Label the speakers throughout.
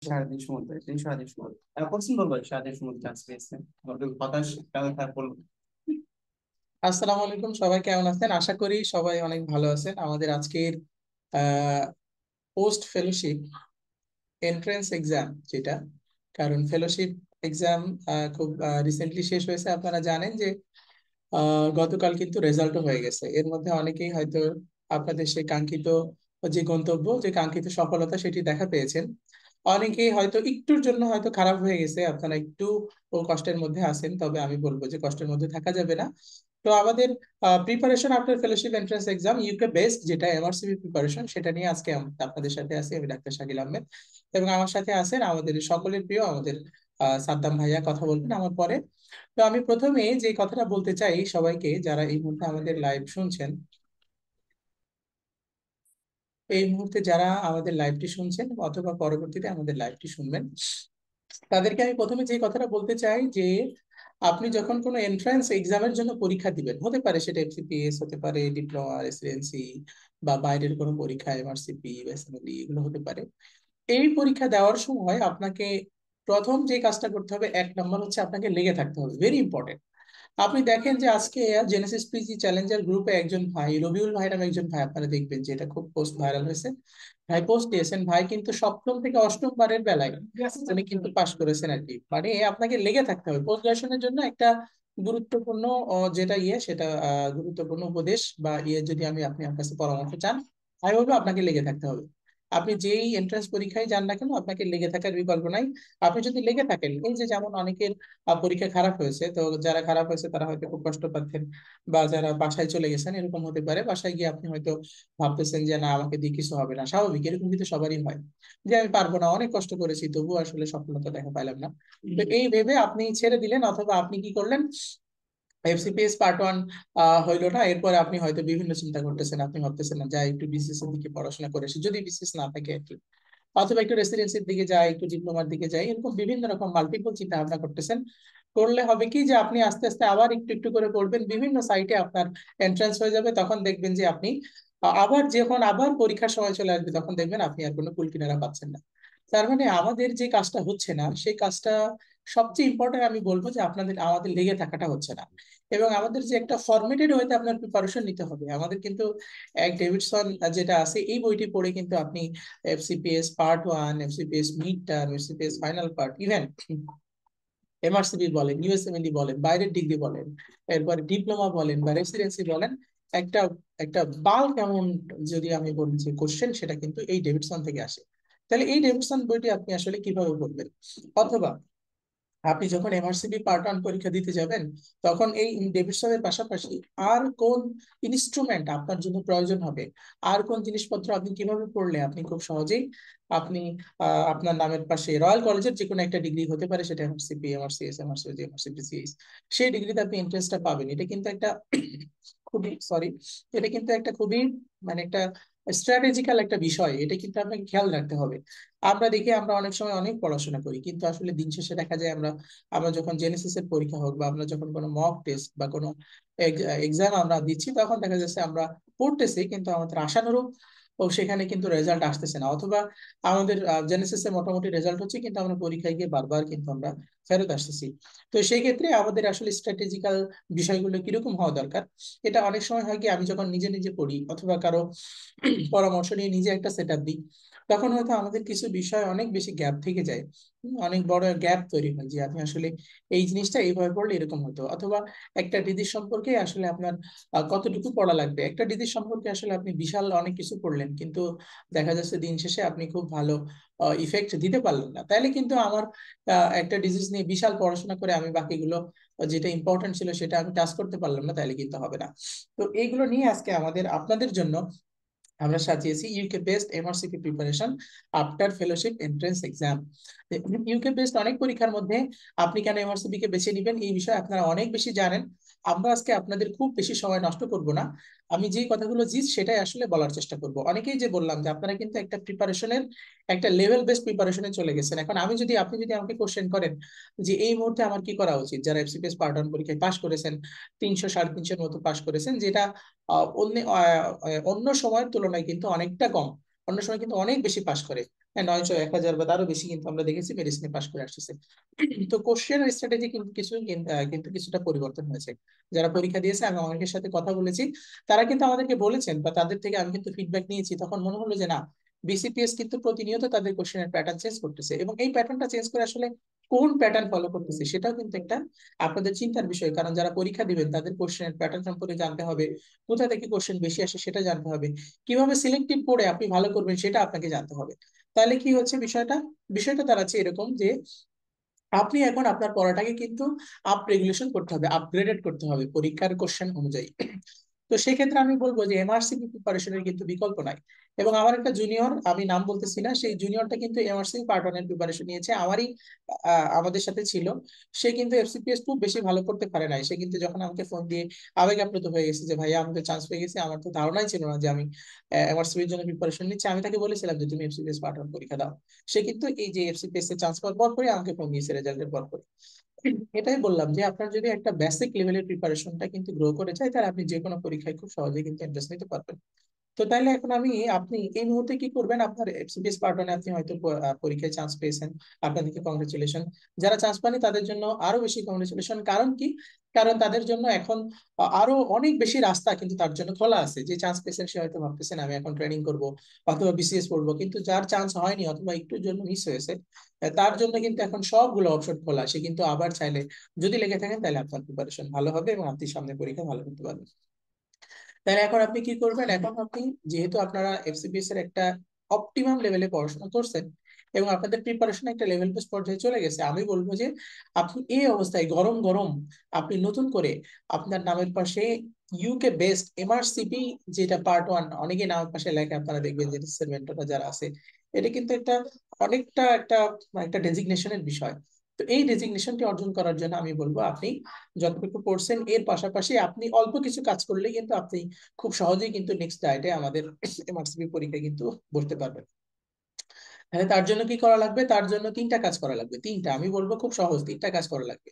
Speaker 1: সারাদিন সমুদ্র সারাদিন সমুদ্র কোশ্চেন বলবো সারাদিন সমুদ্র চান্স পেয়েছে হতাশ কেমন খারাপ বলবো।
Speaker 2: আসসালামু আলাইকুম, সবাই কেমন আছেন? আশা করি সবাই অনেক ভালো আছেন। আমাদের আজকের পোস্ট ফেলোশিপ এন্ট্রান্স এক্সাম যেটা, কারণ ফেলোশিপ এক্সাম খুব রিসেন্টলি শেষ হয়েছে। আপনারা জানেন যে গতকাল কিন্তু রেজাল্টও হয়ে গেছে। এর মধ্যে অনেকেই হয়তো আপনাদের সেই কাঙ্ক্ষিত যে গন্তব্য, যে কাঙ্ক্ষিত সফলতা সেটি দেখা পেয়েছেন। অনেকেই হয়তো একটুর জন্য হয়তো খারাপ হয়ে গেছে, আপনারা একটু ও কষ্টের মধ্যে আছেন, তবে আমি বলবো যে কষ্টের মধ্যে থাকা যাবে না। তো আমাদের preparation after fellowship entrance exam UK based, যেটা এমআরসিবি প্রিপারেশন, সেটা নিয়ে আজকে আপনাদের সাথে আছি আমি ডাক্তার শাকিল আহমেদ। এবং আমার সাথে আছেন আমাদের সকলের প্রিয় আমাদের সাদ্দাম ভাইয়া, কথা বলবেন আমার পরে। তো আমি প্রথমে যে কথাটা বলতে চাই সবাইকে, যারা এই মুহূর্তে আমাদের লাইভ শুনছেন, এই মুহূর্তে যারা আমাদের লাইভটি শুনছেন অথবা পরবর্তীতে আমাদের লাইভটি শুনবেন, তাদেরকে আমি প্রথমে যে কথাটা বলতে চাই যে আপনি যখন কোনো এন্ট্রান্স এক্সামের জন্য পরীক্ষা দিবেন, হতে পারে সেটা এফসিপিএস, হতে পারে ডিপ্লোমা, রেসিডেন্সি, বা বাইরের কোনো পরীক্ষা, এমআরসিপি বা এসএমএলই, এগুলো হতে পারে। এই পরীক্ষা দেওয়ার সময় আপনাকে প্রথম যে কাজটা করতে হবে, এক নম্বর হচ্ছে আপনাকে লেগে থাকতে হবে, ভেরি ইম্পর্টেন্ট। আপনি দেখেন যে আজকে জেনেসিস পিজি চ্যালেঞ্জার গ্রুপে একজন ভাই, রবিউল ভাই নামে একজন ভাই, আপনারা দেখবেন যে এটা খুব পোস্ট ভাইরাল হয়েছে। ভাই পোস্ট দিয়েছেন, ভাই কিন্তু সপ্তম থেকে অষ্টম বারের বেলায় উনি কিন্তু পাশ করেছেন আর কি। মানে আপনাকে লেগে থাকতে হবে পোস্ট গ্রাজুয়েশনের জন্য। একটা গুরুত্বপূর্ণ যেটা সেটা গুরুত্বপূর্ণ উপদেশ বা যদি আমি আপনি আমার কাছে পরামর্শ চান, আমি বলবো আপনাকে লেগে থাকতে হবে। আপনি যেই এন্ট্রান্স পরীক্ষায় যান না কেন, আপনাকে লেগে থাকার বিকল্প নাই। আপনি যদি লেগে থাকেন, এই যে যেমন অনেকের পরীক্ষা খারাপ হয়েছে, তো যারা খারাপ হয়েছে তারা হয়তো খুব কষ্ট পাচ্ছেন, বা যারা বাসায় চলে গেছেন, এরকম হতে পারে। বাসায় গিয়ে আপনি হয়তো ভাবতেছেন যে না, আমাকে দিয়ে কিছু হবে না। স্বাভাবিক, এরকম কিন্তু সবারই হয় যে আমি পারবো না, অনেক কষ্ট করেছি তবুও আসলে সফলতা দেখা পাইলাম না। তো এই ভেবে আপনি ছেড়ে দিলেন, অথবা আপনি কি করলেন, এফসিপিএস পার্ট 1 হইলো না, এরপরে আপনি হয়তো বিভিন্ন চিন্তা করতেছেন, আপনি ভাবতেছেন না যাই একটু বিসিএস এর দিকে পড়াশোনা করেছি, যদি বিসিএস না থাকে আর কি, অথবা একটু রেসিডেন্সির দিকে যাই, একটু ডিপ্লোমার দিকে যাই, এরকম বিভিন্ন রকম মাল্টিপল চিন্তা ভাবনা করতেছেন। করলে হবে কি যে আপনি আস্তে আস্তে আবার একটু একটু করে পড়বেন, বিভিন্ন সাইটে আপনার এন্ট্রান্স হয়ে যাবে, তখন দেখবেন যে আপনি আবার যখন আবার পরীক্ষার সময় চলে আসবে, তখন দেখবেন আপনি আর কোনো কুল কিনারা পাচ্ছেন না। তার মানে আমাদের যে কাজটা হচ্ছে না, সেই কাজটা সবচেয়ে ইম্পর্টেন্ট আমি বলবো যে আমাদের লেগে থাকাটা হচ্ছে না। এবং আমাদের যে একটা ফরমেটেড ওয়েতে আপনার প্রিপারেশন নিতে হবে, আমাদের কিন্তু এক ডেভিডসন যেটা আছে, এই বইটি পড়ে কিন্তু আপনি FCPS part 1, FCPS mid term, FCPS final part, even MRCP বলেন, ইউএসএমএলই বলেন, বাইরের ডিগ্রি বলেন, এরপরে ডিপ্লোমা বলেন বা রেসিডেন্সি বলেন, একটা একটা বাল্ক অ্যামাউন্ট যদি আমি বলি যে কোশ্চেন, সেটা কিন্তু এই ডেভিডসন থেকে আসে। তাহলে এই ডেভিডসন বইটি আপনি আসলে কিভাবে পড়বেন? অথবা আপনি যখন এমআরসিবি পার্ট 1 পরীক্ষা দিতে যাবেন, তখন এই ডেভিডসনের পাশাপাশি আর কোন ইনস্ট্রুমেন্ট আপনার জন্য প্রয়োজন হবে, আর কোন জিনিসপত্র আপনি কিভাবে পড়লে আপনি খুব সহজেই আপনি আপনার নামের পাশে রয়্যাল কলেজের যে কোনো একটা ডিগ্রি, হতে পারে সেটা এমআরসিপি, এমআরসিএস, এমআরসিজি, এমআরসিপিসিএস, সেই ডিগ্রিতে আপনি ইন্টারেস্টটা পাবেন। এটা কিন্তু একটা খুবই সরি, এটা কিন্তু একটা খুবই মানে একটা স্ট্র্যাটেজিক্যাল একটা বিষয়, এটা কিন্তু আপনাকে খেয়াল রাখতে হবে। আমরা দেখি আমরা অনেক সময় অনেক পড়াশোনা করি, কিন্তু আসলে দিন শেষে দেখা যায় আমরা আমরা যখন জেনেসিস এর পরীক্ষা হোক, বা আমরা যখন কোনো মক টেস্ট বা কোনো এক্সাম আমরা দিচ্ছি, তখন দেখা যাচ্ছে আমরা পড়তেছি কিন্তু আমাদের আশানুরূপ ও সেখানে কিন্তু রেজাল্ট আসতেছে না, অথবা আমাদের জেনেসিস এর মোটামুটি রেজাল্ট হচ্ছে, কিন্তু আমরা পরীক্ষায় গিয়ে বারবার কিন্তু আমরা ফেরত আসতেছি। তো সেই ক্ষেত্রে আমাদের আসলে স্ট্র্যাটেজিক্যাল বিষয়গুলো কিরকম হওয়া দরকার, এটা অনেক সময় হয় কি, আমি যখন নিজে নিজে পড়ি অথবা কারো পরামর্শ নিয়ে নিজে একটা সেট আপ দিই, তখন হয়তো আমাদের কিছু বিষয় অনেক বেশি গ্যাপ থেকে যায়। অনেক বড় গ্যাপ তৈরি হয় যে আপনি আসলে এই জিনিসটা এইভাবে পড়লে এরকম হতো, অথবা একটা ডিজিজ সম্পর্কে আসলে আপনার কতটুকু পড়া লাগবে, একটা ডিজিজ সম্পর্কে আসলে আপনি বিশাল অনেক কিছু পড়লেন, কিন্তু দেখা যাচ্ছে দিন শেষে আপনি খুব ভালো ইফেক্ট দিতে পারলেন না। তাইলে কিন্তু আমার একটা ডিজিজ নিয়ে বিশাল পড়াশোনা করে আমি বাকিগুলো যেটা ইম্পর্টেন্ট ছিল সেটা আমি টাচ করতে পারলাম না, তাইলে কিন্তু হবে না। তো এইগুলো নিয়ে আজকে আপনাদের জন্য আমরা সাজিয়েছি UK based MRCP preparation after fellowship entrance exam. UK based অনেক পরীক্ষার মধ্যে আপনি কেন এমআরসিপি কে বেছে নিবেন, এই বিষয়ে আপনারা অনেক বেশি জানেন। আমরা আজকে আপনাদের খুব বেশি সময় নষ্ট করব না, আমি যে কথাগুলো সেটাই আসলে বলার চেষ্টা করব। অনেকেই যে বললাম যে আপনারা কিন্তু একটা প্রিপারেশনের, একটা লেভেল বেসড প্রিপারেশনে চলে গেছেন। এখন আপনি যদি আমাকে কোশ্চেন করেন যে এই মুহূর্তে আমার কি করা উচিত, যারা এফসিপিএস পার্ট 1 পরীক্ষায় পাশ করেছেন, 300 সাড়ে 300 মতো পাশ করেছেন, যেটা অন্য অন্য সময়ের তুলনায় কিন্তু অনেকটা কম, অন্য সময় কিন্তু অনেক বেশি পাশ করে। 900 1000 বা তারও বেশি কিন্তু আমরা দেখেছি মেডিসিনে পাশ করে আসতেছে। তো কোশ্চেন স্ট্র্যাটেজি কিন্তু কিছুটা পরিবর্তন হয়েছে। যারা পরীক্ষা দিয়েছে, আমি অনেকের সাথে কথা বলেছি, তারা কিন্তু আমাদেরকে বলেছেন বা তাদের থেকে আমি কিন্তু ফিডব্যাক নিয়েছি, তখন মনে হলো যে না, বিসিপিএস কিন্তু প্রতিনিয়ত তাদের কোশ্চেনের প্যাটার্ন চেঞ্জ করতেছে, এবং এই প্যাটার্নটা চেঞ্জ করে আসলে কোন প্যাটার্ন ফলো করতেছে সেটাও কিন্তু একটা আপনাদের চিন্তার বিষয়। কারণ যারা পরীক্ষা দিবেন তাদের কোশ্চেনের প্যাটার্ন সম্পর্কে জানতে হবে, কোথা থেকে কোশ্চেন বেশি আসে সেটা জানতে হবে, কিভাবে সিলেক্টিভ করে আপনি ভালো করবেন সেটা আপনাকে জানতে হবে। তাহলে কি হচ্ছে বিষয়টা, বিষয়টা দাঁড়াচ্ছে এরকম যে আপনি এখন আপনার পড়াটাকে কিন্তু আপ রেগুলেশন করতে হবে, আপগ্রেডেড করতে হবে পরীক্ষার কোশ্চেন অনুযায়ী। তো সেক্ষেত্রে আমি বলবো যে এমআরসিপি প্রিপারেশনের কিন্তু বিকল্প নাই। এবং আমার একটা জুনিয়র, আমি নাম বলতেছি না, সেই জুনিয়রটা কিন্তু এমআরসিপি পার্ট ওয়ানের প্রিপারেশন নিয়েছে, আমাদের সাথে ছিল। সে কিন্তু এফসিপিএস খুব বেশি ভালো করতে পারে নাই। সে কিন্তু যখন আমাকে ফোন দিয়ে আবেগ আপ্লুত হয়ে গেছে যে ভাইয়া আমি তো চান্স পেয়ে গেছি, আমার তো ধারণাই ছিল না যে আমি এমআরসিপির জন্য প্রিপারেশন নিচ্ছি। আমি তাকে বলেছিলাম যে তুমি এফসিপিএস পার্ট ওয়ান পরীক্ষা দাও। সে কিন্তু এই যে এফসিপিএস এর চান্স পাওয়ার পর পরে আমাকে ফোন দিয়েছে রেজাল্টের পর পরে। এটাই বললাম যে আপনার যদি একটা বেসিক লেভেলের প্রিপারেশনটা কিন্তু গ্রো করে যায়, তাহলে আপনি যে কোনো পরীক্ষায় খুব সহজেই কিন্তু ইন্টারেস্ট নিতে পারবেন। তো তাইলে এখন আপনি এই মুহূর্তে কি করবেন, আপনার এফসিপিএস পার্ট ওয়ানে আপনি হয়তো পরীক্ষায় চান্স পেয়েছেন, আপনাদেরকে কংগ্রেচুলেশন। যারা চান্স পাননি তাদের জন্য আরো বেশি কংগ্রেচুলেশন। কারণ কি, কারণ তাদের জন্য এখন আরো অনেক বেশি রাস্তা কিন্তু তার জন্য খোলা আছে। যে চান্স পেয়েছেন সে হয়তো ভাবতেছেন আমি এখন ট্রেনিং করব অথবা বিসিএস পড়বো, কিন্তু যার চান্স হয়নি অথবা একটুর জন্য মিস হয়েছে, তার জন্য কিন্তু এখন সবগুলো অপশন খোলা। সে কিন্তু আবার চাইলে যদি লেগে থাকেন তাহলে আপনার প্রিপারেশন ভালো হবে এবং আপনি সামনে পরীক্ষা ভালো করতে পারবেন। তাহলে এখন আপনি কি করবেন, এখন আপনি যেহেতু আপনারা এফসিপিএস এর একটা অপটিমাম লেভেলে পড়াশোনা করছেন এবং আপনাদের প্রিপারেশন একটা লেভেল বেস পর্যায়ে চলে গেছে, আমি বলবো যে আপনি এই অবস্থায় গরম গরম আপনি নতুন করে আপনার নামের পাশে ইউকে বেস্ট এমআরসিপি, যেটা পার্ট ওয়ান, অনেকে নামের পাশে লেখে, আপনারা দেখবেন যে মেন্টররা যারা আছে, এটা কিন্তু একটা অনেকটা একটা একটা ডেজিগনেশনের বিষয়। তো এই ডেজিগনেশনটি অর্জন করার জন্য আমি বলবো আপনি যতটুকু পড়ছেন এর পাশাপাশি আপনি অল্প কিছু কাজ করলে কিন্তু আপনি খুব সহজেই কিন্তু নেক্সট ডায়েটে আমাদের এমআরসিপি পরীক্ষায় কিন্তু বসতে পারবেন। তাহলে তার জন্য কি করা লাগবে, তার জন্য তিনটা কাজ করা লাগবে, তিনটা, আমি বলবো খুব সহজ তিনটা কাজ করা লাগবে।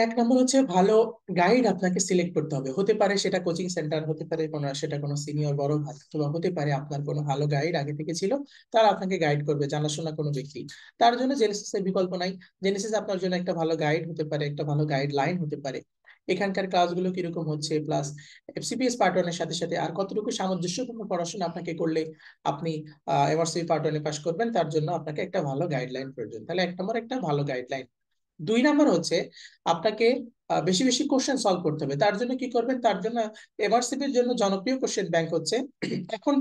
Speaker 2: এক নম্বর হচ্ছে ভালো গাইড আপনাকে সিলেক্ট করতে হবে। হতে পারে সেটা কোচিং সেন্টার, হতে পারে সেটা কোনো সিনিয়র বড় ভাই, অথবা হতে পারে আপনার কোনো ভালো গাইড আগে থেকে ছিল, তারা আপনাকে গাইড করবে, জানাশোনা কোনো ব্যক্তি। তার জন্য জেনেসিস এর বিকল্প নাই। জেনেসিস আপনার জন্য একটা ভালো গাইড হতে পারে, একটা ভালো গাইডলাইন হতে পারে। এখানকার ক্লাসগুলো কিরকম হচ্ছে, প্লাস এফসিপিএস পার্ট ওয়ানের সাথে সাথে আর কতটুকু সামঞ্জস্যপূর্ণ পড়াশোনা আপনাকে করলে আপনি এমআরসিপি পার্ট ওয়ানে পাস করবেন, তার জন্য আপনাকে একটা ভালো গাইডলাইন প্রয়োজন। তাহলে এক নম্বর একটা ভালো গাইডলাইন। দুই নাম্বার হচ্ছে আপনাকে বেশি বেশি কোশ্চেন সলভ করতে হবে। তার জন্য কি করবেন, তার জন্য এমআরসিপির জন্য জনপ্রিয় কোশ্চেন ব্যাংক হচ্ছে এখনো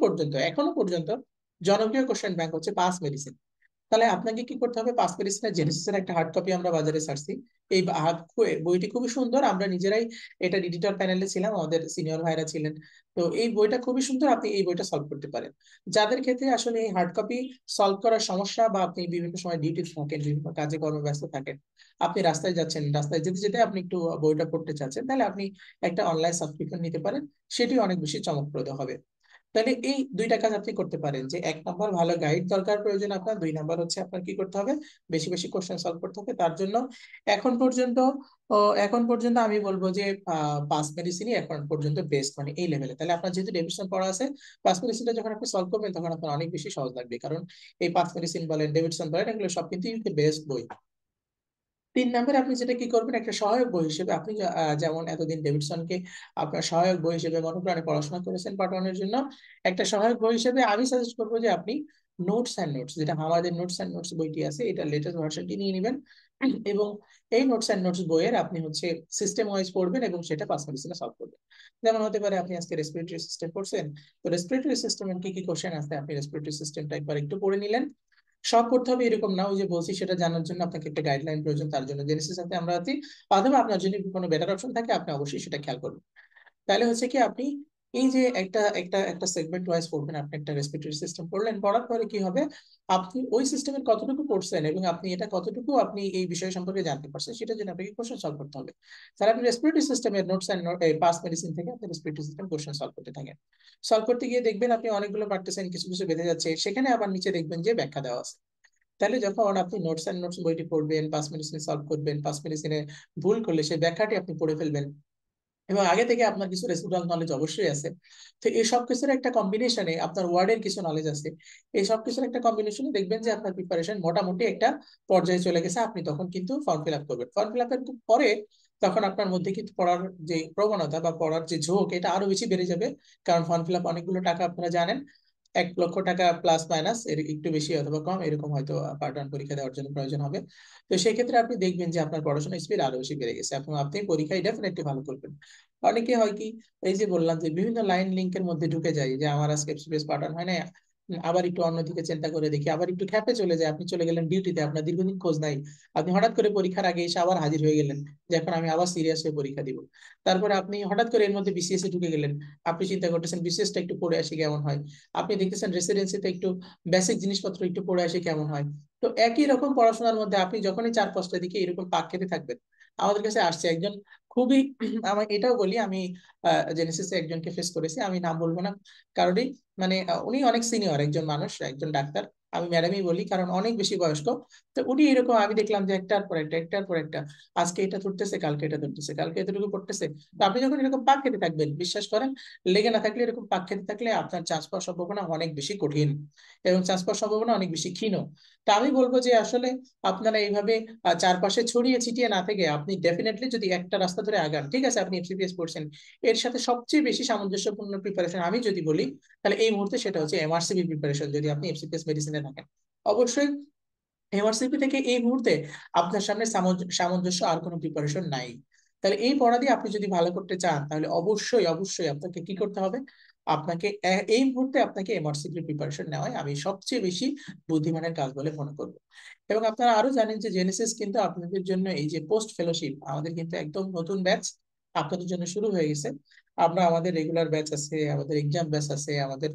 Speaker 2: পর্যন্ত জনপ্রিয় কোশ্চেন ব্যাংক হচ্ছে পাস মেডিসিন। তাহলে আপনাকে কি করতে হবে, পাস মেডিসিনের জেনেসিসের একটা হার্ড কপি আমরা বাজারে ছাড়ছি। এই বইটি খুবই সুন্দর, আমরা নিজেরাই এটা এডিটর প্যানেলে ছিলাম, আমাদের সিনিয়র ভাইরা ছিলেন। তো এই বইটা খুবই সুন্দর, আপনি এই বইটা সলভ করতে পারেন। যাদের ক্ষেত্রে আসলে এই হার্ড কপি সলভ করার সমস্যা, বা আপনি বিভিন্ন সময় ডিউটি থাকেন, বিভিন্ন কাজে কর্মে ব্যস্ত থাকেন, আপনি রাস্তায় যাচ্ছেন, রাস্তায় যেতে যেতে আপনি একটু বইটা পড়তে চাচ্ছেন, তাহলে আপনি একটা অনলাইন সাবস্ক্রিপশন নিতে পারেন, সেটি অনেক বেশি চমকপ্রদ হবে। তাহলে এই দুইটা কাজ আপনি করতে পারেন, যে এক নম্বর ভালো গাইড দরকার প্রয়োজন আপনার, দুই নম্বর হচ্ছে আপনার কি করতে হবে, বেশি বেশি কোশ্চেন সলভ করতে হবে। তার জন্য এখন পর্যন্ত এখন পর্যন্ত আমি বলবো যে পাস মেডিসিনই এখন পর্যন্ত বেস্ট, মানে এই লেভেলে। তাহলে আপনার যেহেতু ডেভিডসন পড়া আছে, পাস মেডিসিনটা যখন আপনি সলভ করবেন তখন আপনার অনেক বেশি সহজ লাগবে, কারণ এই পাস মেডিসিন বলেন, ডেভিডসন বলেন, এগুলো সব কিন্তু বেস্ট বই। তিন নম্বরে আপনি যেটা কি করবেন, একটা সহায়ক বই হিসেবে আপনি যেমন এতদিন ডেভিডসনকে আপনার সহায়ক বই হিসেবে মনোপ্রাণে পড়াশোনা করেছেন পার্ট ওয়ানের জন্য, একটা সহায়ক বই হিসেবে আমি সাজেস্ট করবো যে আপনি নোটস অ্যান্ড নোটস, যেটা আমাদের নোটস অ্যান্ড নোটস বইটি আছে, এটা লেটেস্ট ভার্সনটি নিয়ে নেবেন। এবং এই নোটস অ্যান্ড নোটস বইয়ের আপনি হচ্ছে সিস্টেম ওয়াইজ পড়বেন এবং সেটা পাস মেডিসিনে সলভ করবেন। যেমন হতে পারে আপনি আজকে রেসপিরেটরি সিস্টেম পড়ছেন, তো রেসপিরেটরি সিস্টেমের কি কি কোশ্চেন আছে আপনি রেসপিরেটরি সিস্টেমটা একবার একটু পড়ে নিলেন। সব করতে হবে এরকম না, ওই যে বলছি সেটা জানার জন্য আপনাকে একটা গাইডলাইন প্রয়োজন, তার জন্য জেনেসিস সাথে আমরা আছি। অথবা আপনার যদি কোনো বেটার অপশন থাকে আপনি অবশ্যই সেটা খেয়াল করবেন। তাহলে হচ্ছে কি আপনি এই যে একটা একটা একটা সেগমেন্ট ওয়াইজ পড়বেন, আপনি একটা রেসপিরেটরি সিস্টেম পড়লেন, পড়ার পরে কি হবে, আপনি ওই সিস্টেমের কতটুকু পড়ছেন এবং আপনি এটা কতটুকু আপনি এই বিষয় সম্পর্কে জানতে পারছেন, সেটার জন্য আপনাকে কোশ্চেন সলভ করতে হবে। তাহলে আপনি রেসপিরেটরি সিস্টেমের নোটস এন্ড পাস মেডিসিন থেকে আপনি রেসপিরেটরি সিস্টেম কোশ্চেন সলভ করতে থাকেন। সলভ করতে গিয়ে দেখবেন আপনি অনেকগুলো পারতেছেন, কিছু কিছু বেঁধে যাচ্ছে, সেখানে আবার নিচে দেখবেন যে ব্যাখ্যা দেওয়া আছে। তাহলে যখন আপনি নোটস এন্ড নোটস বইটি পড়বেন, পাস মেডিসিন সলভ করবেন, পাস মেডিসিনে ভুল করলে সেই ব্যাখ্যাটি আপনি পড়ে ফেলবেন, এবং আগে থেকে আপনার কিছু রেসিডুয়াল নলেজ অবশ্যই আছে। তো এই সব কিছুর একটা কম্বিনেশনে আপনার ওয়ার্ডের কিছু নলেজ আছে, এই সব কিছুর একটা কম্বিনেশনে দেখবেন যে আপনার প্রিপারেশন মোটামুটি একটা পর্যায়ে চলে গেছে। আপনি তখন কিন্তু ফর্ম ফিল আপ করবেন। ফর্ম ফিল আপের পরে তখন আপনার মধ্যে কিন্তু পড়ার যে প্রবণতা বা পড়ার যে ঝোঁক এটা আরো বেশি বেড়ে যাবে। কারণ ফর্ম ফিল আপ অনেকগুলো টাকা, আপনারা জানেন 1 লক্ষ টাকা প্লাস মাইনাস এর একটু বেশি অথবা কম এরকম হয়তো পার্ট ওয়ান পরীক্ষা দেওয়ার জন্য প্রয়োজন হবে। তো সেই ক্ষেত্রে আপনি দেখবেন যে আপনার পড়াশোনার স্পিড আরো বেশি বেড়ে গেছে এবং আপনি পরীক্ষায় ডেফিনেটলি ভালো করবেন। অনেকে হয় কি, এই যে বললাম যে বিভিন্ন লাইন লিঙ্কের মধ্যে ঢুকে যায়, যে আমার আজকে এফসিপিএস পার্ট ওয়ান হয় না, আবার একটু অন্যদিকে চিন্তা করে দেখি, আবার একটু খ্যাপে চলে যায়। আপনি চলে গেলেন ডিউটিতে, আপনার দীর্ঘদিন খোঁজ নাই, আপনি হঠাৎ করে পরীক্ষার আগে এসে আবার হাজির হয়ে গেলেন যে এখন আমি আবার সিরিয়াস হয়ে পরীক্ষা দিব। তারপরে আপনি হঠাৎ করে এর মধ্যে বিসিএস এ ঢুকে গেলেন, আপনি চিন্তা করতেছেন বিসিএস টা একটু পড়ে আসি কেমন হয়, আপনি দেখতেছেন রেসিডেন্সিতে একটু বেসিক জিনিসপত্র একটু পড়ে আসি কেমন হয়। তো একই রকম পড়াশোনার মধ্যে আপনি যখনই 4-5টা দিকে এরকম পাক খেতে থাকবেন, আমাদের কাছে আসছে একজন খুবই আমি এটাও বলি, আমি জেনেসিসে একজনকে ফেস করেছি, আমি নাম বলবো না কারোরই, মানে উনি অনেক সিনিয়র একজন মানুষ, একজন ডাক্তার, আমি ম্যাডামই বলি কারণ অনেক বেশি বয়স্ক। তো উনি এরকম আমি দেখলাম যে একটার পর একটা একটার পর একটা, আজকে এটা ধরতেছে, কালকে এটা ধরতেছে, কালকে এতটুকু পড়তেছে। তো আপনি যখন এরকম পাক খেতে থাকবেন, বিশ্বাস করেন, লেগে না থাকলে এরকম পাক খেতে থাকলে আপনার চান্স পাওয়ার সম্ভাবনা অনেক বেশি কঠিন এবং চান্স পাওয়ার সম্ভাবনা অনেক বেশি ক্ষীণ। তা আমি বলবো যে আসলে আপনারা এইভাবে চারপাশে ছড়িয়ে ছিটিয়ে না থেকে আপনি ডেফিনেটলি যদি একটা রাস্তা ধরে আগান, ঠিক আছে আপনি এফসিপিএস পড়ছেন, এর সাথে সবচেয়ে বেশি সামঞ্জস্যপূর্ণ প্রিপারেশন আমি যদি বলি তাহলে এই মুহূর্তে সেটা হচ্ছে এমআরসিবি প্রিপারেশন, যদি আপনি এফসিপিএস মেডিসিনে থাকেন। অবশ্যই এমআরসিপি থেকে এই মুহূর্তে আপনার সামনে সামঞ্জস্য আর কোনো প্রিপারেশন নাই। তাহলে এই পড়া দিয়ে আপনি যদি ভালো করতে চান তাহলে অবশ্যই অবশ্যই আপনাকে কি করতে হবে, আপনাকে এই মুহূর্তে আপনাকে এমআরসিপি প্রিপারেশন নেওয়াই আমি সবচেয়ে বেশি বুদ্ধিমানের কাজ বলে মনে করব। এবং আপনারা আরো জানেন যে জেনেসিস কিন্তু আপনাদের জন্য এই যে পোস্ট ফেলোশিপ আমাদের কিন্তু একদম নতুন ব্যাচ আপনাদের জন্য শুরু হয়ে গেছে। আমরা আমাদের রেগুলার ব্যাচ আছে, আমাদের এক্সাম ব্যাচ আছে, আমাদের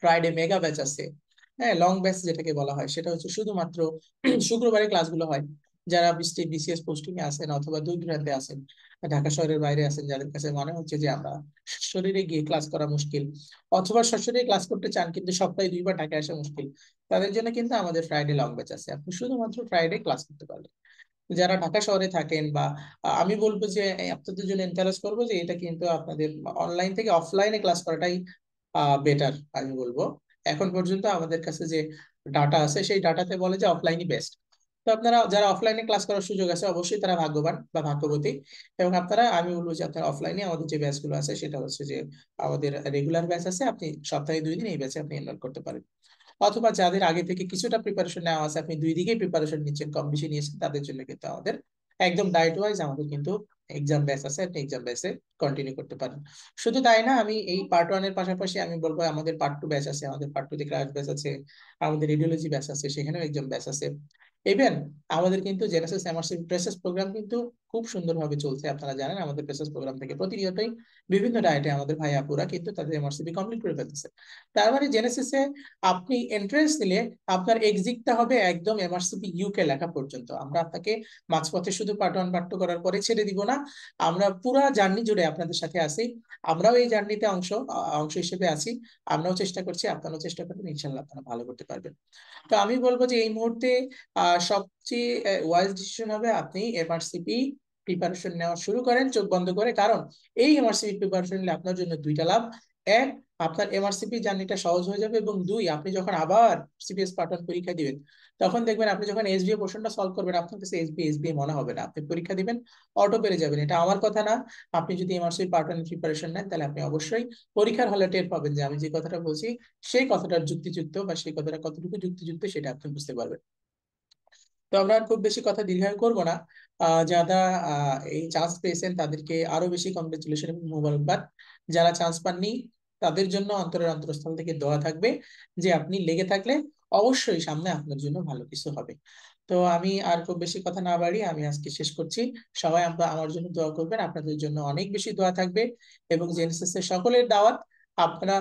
Speaker 2: ফ্রাইডে মেগা ব্যাচ আছে। হ্যাঁ, লং ব্যাচ যেটাকে বলা হয় সেটা হচ্ছে শুধুমাত্র শুক্রবারে ক্লাসগুলো হয়। যারা বিসিএস পোস্টিং এ আছেন অথবা দূর দূরান্তে আছেন, ঢাকা শহরের বাইরে আছেন, যাদের কাছে মনে হচ্ছে যে আমরা শরীরে গিয়ে ক্লাস করা মুশকিল, অথবা সরাসরি ক্লাস করতে চান কিন্তু সপ্তাহে 2বার ঢাকায় আসা মুশকিল, তাদের জন্য কিন্তু আমাদের ফ্রাইডে লং ব্যাচ আছে। আপনি শুধুমাত্র ফ্রাইডে ক্লাস করতে পারবেন। যারা ঢাকা শহরে থাকেন বা আমি বলবো যে আপনাদের জন্য এনকারেজ করবো যে এটা কিন্তু আপনাদের অনলাইন থেকে অফলাইনে ক্লাস করাটাই বেটার আমি বলবো। এখন পর্যন্ত আমাদের কাছে যে ডাটা আছে সেই ডাটাতে বলে যে অফলাইনই বেস্ট। তো আপনারা যারা অফলাইনে ক্লাস করার সুযোগ আছে অবশ্যই তারা ভাগ্যবান বা ভাগ্যবতী। এবং আপনারা আমি বলবো যে আপনারা অফলাইনে আমাদের যে ব্যাচ গুলো আছে সেটা হচ্ছে যে আমাদের রেগুলার ব্যাচ আছে, আপনি সপ্তাহে 2 দিন এই ব্যাচে আপনি এনরোল করতে পারেন। অথবা যাদের আগে থেকে কিছুটা প্রিপারেশন নেওয়া আছে, আপনি 2 দিকে প্রিপারেশন নিচ্ছেন, কম বেশি নিয়েছেন, তাদের জন্য কিন্তু আমাদের একদম ডায়েট ওয়াইজ আমাদের কিন্তু এক্সাম ব্যাচ আছে, আপনি এক্সাম ব্যাচে কন্টিনিউ করতে পারেন। শুধু তাই না, আমি এই পার্ট ওয়ান এর পাশাপাশি আমি বলবো আমাদের পার্ট টু ব্যাচ আছে, আমাদের পার্ট টু তে ক্রাশ ব্যাচ আছে, আমাদের রেডিওলজি ব্যাচ আছে, সেখানেও এক্সাম ব্যাচ আছে। ইভেন আমাদের কিন্তু জেনেসিস এমআরসি প্রেসেস প্রোগ্রাম কিন্তু খুব সুন্দরভাবে চলছে। আপনারা জানেন আমাদের প্রেসেস প্রোগ্রাম থেকে প্রতিনিয়তই বিভিন্ন ডায়েটে আমাদের ভাই আপুরা কিন্তু তাদের এমআরসিপি কমপ্লিট করে ফেলতেছে। তার মানে জেনেসিসে আপনি এন্ট্রেন্স দিলে আপনার এক্সিটটা হবে একদম এমআরসিপি ইউকে লেখা পর্যন্ত। আমরা আপনাকে মাঝপথে শুধু পার্ট ওয়ান পার্ট টু করার পরে ছেড়ে দিব না, আমরা পুরা জার্নি জুড়ে আপনাদের সাথে আছি। আমরাও এই জার্নিতে অংশ হিসেবে আছি। আমরাও চেষ্টা করছি, আপনারাও চেষ্টা করবেন, ইনশাল্লাহ আপনারা ভালো করতে পারবেন। তো আমি বলবো যে এই মুহূর্তে সবচেয়ে ওয়াইজ ডিসিশন হবে আপনি এমআরসিপি প্রিপারেশন নেওয়া শুরু করেন চোখ বন্ধ করে। কারণ এই এমআরসিপি প্রিপারেশন নিলে আপনার জন্য 2টা লাভ: এক, আপনার এমআরসিপি জার্নিটা সহজ হয়ে যাবে, এবং 2, আপনি যখন আবার সিপিএস পার্ট ওয়ান পরীক্ষা দিবেন তখন দেখবেন আপনি যখন এসবিএ পোর্শনটা সলভ করবেন আপনার কাছে এসবিএ মনে হবে না, আপনি পরীক্ষা দিবেন অটো পেরে যাবেন। এটা আমার কথা না, আপনি যদি এমআরসিপি পার্ট ওয়ান প্রিপারেশন নেন তাহলে আপনি অবশ্যই পরীক্ষার হলে টের পাবেন যে আমি যে কথাটা বলছি সেই কথাটার যুক্তিযুক্ত বা সেই কথাটা কতটুকু যুক্তিযুক্ত সেটা আপনি বুঝতে পারবেন। তো আমরা আর খুব বেশি কথা দীর্ঘায়ু করবো না। যারা এই চান্স পেয়েছেন তাদেরকে আরো বেশি কংগ্রেচুলেশন এবং মোবারকবাদ। যারা চান্স পাননি তাদের জন্য অন্তরের অন্তরস্থল থেকে দোয়া থাকবে যে আপনি লেগে থাকলে অবশ্যই সামনে আপনার জন্য ভালো কিছু হবে। তো আমি আর খুব বেশি কথা না বাড়িয়ে আমি আজকে শেষ করছি। সবাই আমরা আমার জন্য দোয়া করবেন, আপনাদের জন্য অনেক বেশি দোয়া থাকবে। এবং জেনেসিস এর সকলের দাওয়াত। আপনারা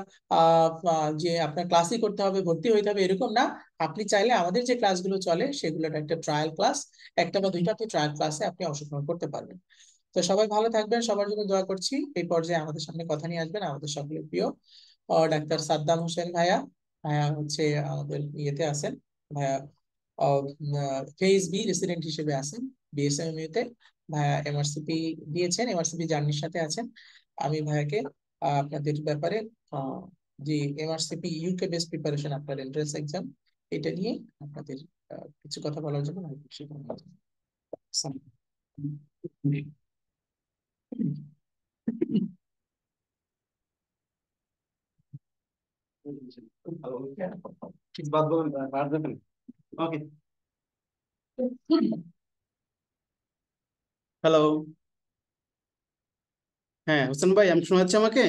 Speaker 2: যে আপনার ক্লাসই করতে হবে, ভর্তি হইতে হবে এরকম না। আপনি চাইলে আমাদের যে ক্লাসগুলো চলে সেগুলোর একটা ট্রায়াল ক্লাস, একটা বা দুইটা আপনি ট্রায়াল ক্লাসে আপনি অংশগ্রহণ করতে পারবেন। তো সবাই ভালো থাকবেন, সবার জন্য দোয়া করছি। এই পর্যায়ে আমাদের সামনে কথা নিয়ে আসবেন আমাদের সকলের প্রিয় ডাক্তার সাদ্দাম হোসেন ভাইয়া। ভাইয়া হচ্ছে আমাদের ইয়েতে আছেন, ভাইয়া ফেজ বি রেসিডেন্ট হিসেবে আছেন বিএসএমইউ তে। ভাইয়া এমআরসিপি দিয়েছেন, এমআরসিপি জার্নির সাথে আছেন। আমি ভাইয়াকে আপনাদের ব্যাপারে আহ, যে এমআরসিপি ইউকে বেস প্রিপারেশন আপনার এন্ট্রান্স এক্সাম, এটা নিয়ে আপনাদের কিছু কথা বলার জন্য ভাই খুশি হলাম।
Speaker 1: ঠিক বাদ বলেন, বাদ দেবেন। ওকে, হ্যালো। হ্যাঁ হোসেন ভাই, আমি শোনা যাচ্ছে আমাকে?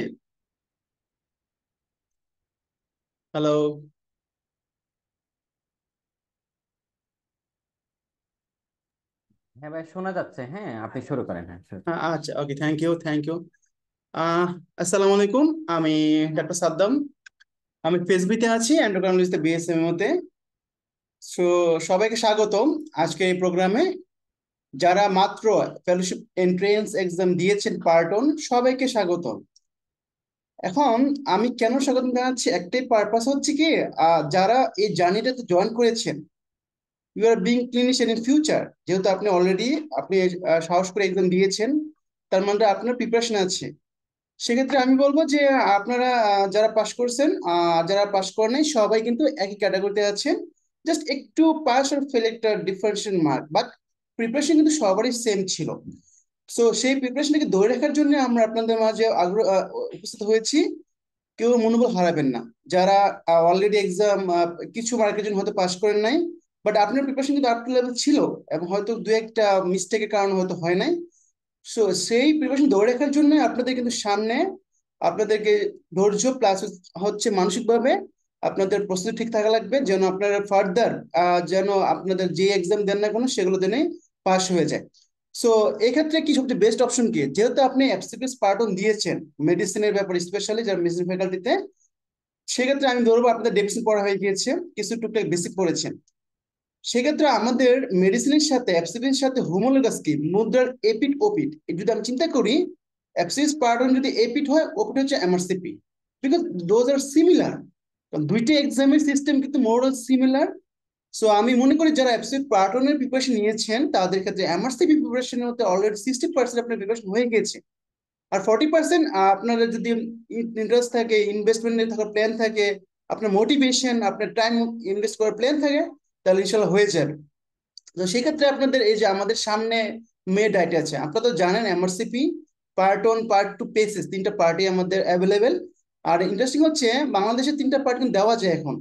Speaker 1: হ্যালো।
Speaker 3: হ্যাঁ ভাই, শোনা যাচ্ছে। হ্যাঁ, আপনি শুরু করেন। হ্যাঁ, শুরু করেন।
Speaker 1: আচ্ছা, ওকে, থ্যাংক ইউ, থ্যাংক ইউ। আসসালামু আলাইকুম। আমি ডাক্তার সাদ্দাম। আমি ফেসবিতে আছি, এন্ডোক্রাইনোলজিতে বিএসএমএম তে। সো সবাইকে স্বাগতম আজকে এই প্রোগ্রামে। যারা মাত্র ফেলোশিপ এন্ট্রান্স এক্সাম দিয়েছেন পার্ট 1, সবাইকে স্বাগতম। এখন আমি কেন স্বাগতম জানাচ্ছি, একটাই পারপাস হচ্ছে কি, যারা এই জার্নিটাতে জয়েন করেছেন, you are being clinician in future. যেহেতু আপনি অলরেডি আপনি সাহস করে এক্সাম দিয়েছেন, তার মানে আপনার প্রিপারেশন আছে। সেক্ষেত্রে আমি বলবো যে আপনারা যারা পাশ করছেন, যারা পাশ করেন নাই, সবাই কিন্তু একই ক্যাটাগরিতে আছেন। জাস্ট একটু পাস আর ফেল একটা ডিফারেন্সিয়েশন মার্ক, বাট প্রিপারেশন কিন্তু সবারই সেম ছিল। সো সেই প্রিপারেশনটাকে ধরে রাখার জন্য আমরা আপনাদের মাঝে আগ্রহ উপস্থিত হয়েছি। কেউ মনোবল হারাবেন না। যারা অলরেডি এক্সাম কিছু মার্কের জন্য হয়তো পাস করেন নাই, বাট আপনার প্রিপারেশন কিন্তু আপ টু লেভেল ছিল, এবং হয়তো দু একটা মিস্টেকের কারণে হয়তো হয় নাই। সো সেই প্রিপারেশন ধরে রাখার জন্য আপনাদের কিন্তু সামনে আপনাদেরকে ধৈর্য প্লাস হচ্ছে মানসিকভাবে আপনাদের প্রস্তুতি ঠিক থাকা লাগবে, যেন আপনারা ফার্দার যেন আপনাদের যে এক্সাম দেন না কোনো, সেগুলো দিনে পাস হয়ে যায়। সো এক্ষেত্রে কি সবচেয়ে বেস্ট অপশন কি, যেহেতু আপনি এফসিপিএস পার্ট 1 দিয়েছেন মেডিসিনের ব্যাপারে, স্পেশালি যারা মেডিসিন ফ্যাকাল্টিতে, সেক্ষেত্রে আমি ধরবো আপনাদের ডেফিসিট পড়া হয়ে গিয়েছে, কিছু টুকটাক বেসিক পড়েছেন। সেক্ষেত্রে আমাদের মেডিসিনের সাথে এফসিপিএস সাথে হোমোলোগাস কি, মুদ্রার এপিট ওপিট, যদি আমি চিন্তা করি, এফসিপিএস পার্ট 1 যদি এপিট হয়, ওপিট হচ্ছে MRCP, because those are similar. দুইটা এক্সামের সিস্টেম কিন্তু মোরাল সিমিলার। সো আমি মনে করি যারা এফসিপিএস পার্ট 1 এর প্রিপারেশন নিয়েছেন, তাদের ক্ষেত্রে এমআরসিপি প্রিপারেশনের মধ্যে অলরেডি 60% আপনার প্রিপারেশন হয়ে গেছে। আর 40% আপনার যদি ইন্টারেস্ট থাকে, ইনভেস্টমেন্ট থাকার প্ল্যান থাকে, আপনার মোটিভেশন, আপনার টাইম ইনভেস্ট করার প্ল্যান থাকে, তাহলে ইনশাল্লাহ হয়ে যাবে। তো সেই ক্ষেত্রে আপনাদের এই যে আমাদের সামনে মে ডায়েট আছে, আপনারা তো জানেন এমআরসিপি পার্ট 1 পার্ট 2 পেসেস, তিনটা পার্টই আমাদের অ্যাভেলেবেল। আর ইন্টারেস্টিং হচ্ছে বাংলাদেশে তিনটা পার্ট কিন্তু দেওয়া যায় এখন।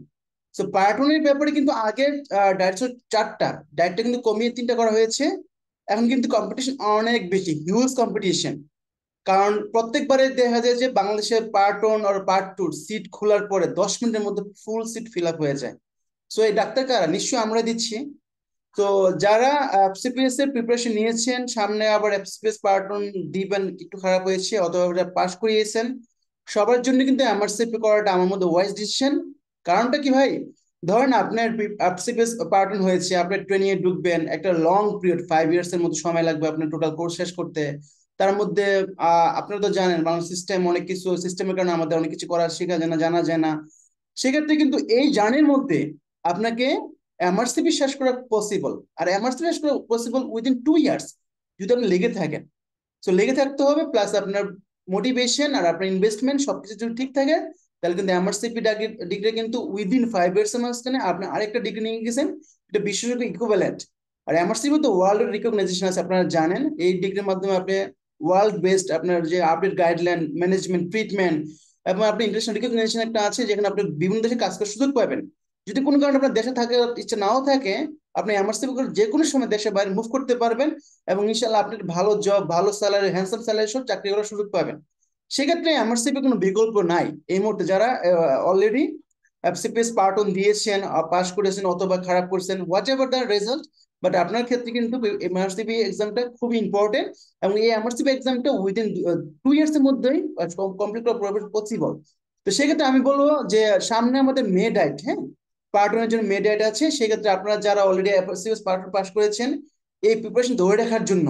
Speaker 1: সো পার্ট 1 এর ব্যাপারে কিন্তু আগের ডায়েট ছিল 4টা, ডায়েটটা কিন্তু কমিয়ে 3টা করা হয়েছে। এখন কিন্তু কম্পিটিশন অনেক বেশি, হিউজ কম্পিটিশন। কারণ প্রত্যেকবারে দেখা যায় যে বাংলাদেশের পার্ট 1 আর পার্ট 2 সিট খোলার পরে 10 মিনিটের মধ্যে ফুল সিট ফিল আপ হয়ে যায়। সো এই ডাক্তার কারা, নিশ্চয়ই আমরা দিচ্ছি। তো যারা এফসিপিএস এর প্রিপারেশন নিয়েছেন, সামনে আবার এফসিপিএস পার্ট 1 দিবেন, একটু খারাপ হয়েছে অথবা পাস করিয়েছেন, সবার জন্য কিন্তু এমআরসিপি করাটা আমার মধ্যে ওয়াইজ ডিসিশন। কারণটা কি ভাই, ধরেন আপনার এফসিপিএস পার্ট 1 হয়েছে, আপনি ট্রেনিং এ ঢুকবেন, একটা লং পিরিয়ড 5 ইয়ার্স এর মতো সময় লাগবে আপনার টোটাল কোর্স শেষ করতে। তার মধ্যে আপনারা তো জানেন বাংলা সিস্টেম, অনেক কিছু সিস্টেমের কারণে আমাদের অনেক কিছু করার শেখা যায় না, জানা যায় না। সেক্ষেত্রে কিন্তু এই জার্নির মধ্যে আপনাকে এমআরসিপি শেষ করা পসিবল, আর এমআরসিপি শেষ করা পসিবল উইদিন 2 ইয়ার্স, যদি আপনি লেগে থাকেন। সো লেগে থাকতে হবে, প্লাস আপনার মোটিভেশন আর আপনার ইনভেস্টমেন্ট সবকিছু যদি ঠিক থাকে, তাহলে কিন্তু এমআরসিপি ডিগ্রি কিন্তু উইদিন 5 ইয়ার্স এর মাঝখানে আপনি আরেকটা ডিগ্রি নিয়ে গেছেন, এটা বিশ্বজুড়ে ইকুইভ্যালেন্ট। আর এমআরসিপি তো ওয়ার্ল্ড রিকগনাইজেশন আছে, আপনারা জানেন। এই ডিগ্রির মাধ্যমে আপনি ওয়ার্ল্ড বেস্ট আপনার যে আপডেট গাইডলাইন, ম্যানেজমেন্ট, ট্রিটমেন্ট, এবং আপনি ইন্টারন্যাশনাল রিকগনাইজেশন একটা আছে, যেখানে আপনি বিভিন্ন দেশে কাজ করার সুযোগ পাবেন। যদি কোনো কারণে আপনার দেশে থাকার ইচ্ছা নাও থাকে, আপনি এমআরসিপি করে যে কোনো সময় দেশের বাইরে মুভ করতে পারবেন, এবং ইনশাল্লাহ আপনি ভালো জব, ভালো স্যালারি, হ্যান্ডসাম স্যালারি সব চাকরি করার সুযোগ পাবেন। সেক্ষেত্রে এমআরসিপি কোনো বিকল্প নাই এই মুহূর্তে। যারা অলরেডি এফসিপিএস পার্ট 1 দিয়েছেন, পাস করেছেন অথবা খারাপ করছেন, what ever the result, but আপনার ক্ষেত্রে কিন্তু এমআরসিপি এক্সামটা খুবই ইম্পর্টেন্ট, এবং এই এমআরসিপি এক্সামটা উইদিন 2 ইয়ার্স এর মধ্যেই কমপ্লিট করা পসিবল। তো সেক্ষেত্রে আমি বলবো যে সামনে আমাদের মে ডায়েট, হ্যাঁ, পার্ট 1 এর জন্য মে ডায়েট আছে। সেক্ষেত্রে আপনারা যারা অলরেডি এফসিপিএস পার্ট 1 পাস করেছেন, এই প্রিপারেশন ধরে রাখার জন্য,